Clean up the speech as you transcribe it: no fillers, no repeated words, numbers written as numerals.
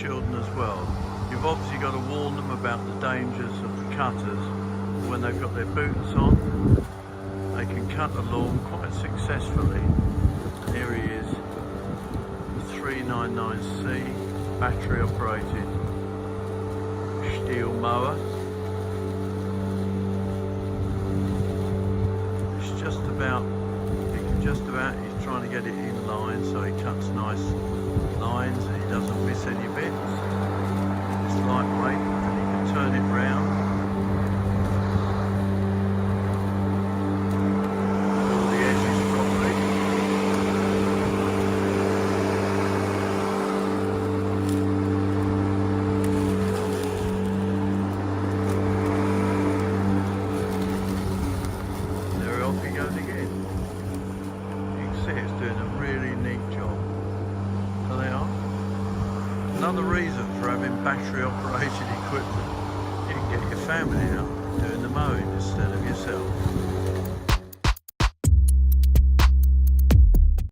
children as well. You've obviously got to warn them about the dangers of the cutters. When they've got their boots on, they can cut the lawn quite successfully. Here he is, the 399C battery operated steel mower. It's just about, he's trying to get it in line so he cuts nice lines and he doesn't miss any bits. It's lightweight and he can turn it round. All the edges properly. There off he goes again. It's doing a really neat job. So they are. Another reason for having battery operated equipment, you can get your family out doing the mowing instead of yourself.